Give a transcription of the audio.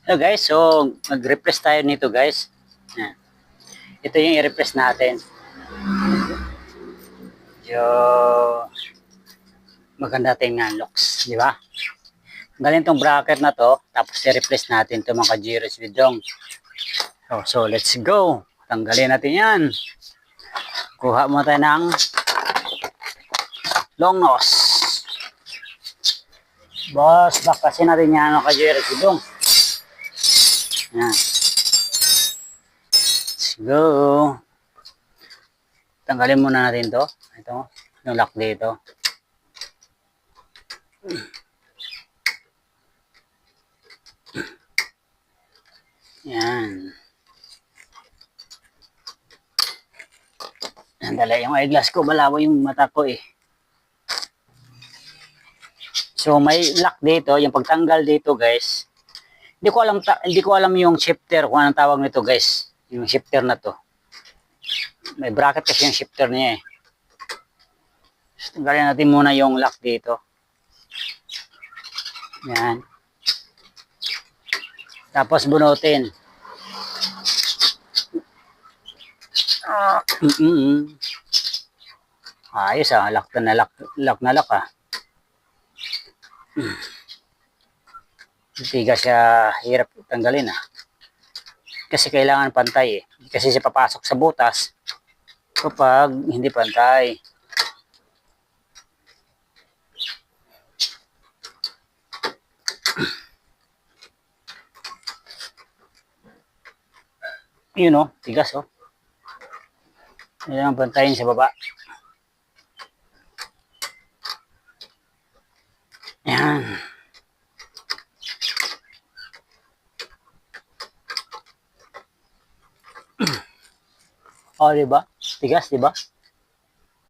Hello guys, so mag-replace tayo nito guys. Yan. Ito yung i-replace natin. Yung maganda tingnan looks, di ba? Galing tong bracket na to, tapos i-replace natin to mga Jiros Widong. So let's go. Tanggalin natin yan. Kuha mo tayo ng long nose. Boss, bakasin natin yan mga Jiros Widong. Yan. Let's go. Tanggalin muna natin to. Ito, yung lock dito. Yan. Andala, yung eyeglass ko, malawa yung mata ko eh. So may lock dito, yung pagtanggal dito guys. Hindi ko alam yung shifter kung anong tawag nito guys. Yung shifter na to. May bracket kasi yung shifter niya eh. So, tanggalin natin muna yung lock dito. Yan. Tapos bunutin. Ayos lock na lock ah. Tiga siya, hirap tanggalin ah. Kasi kailangan pantay eh. Kasi siya papasok sa butas kapag hindi pantay. Yun oh, tigas oh. Kailangan pantayin sa baba. Yan. Oh, diba? Tigas, diba?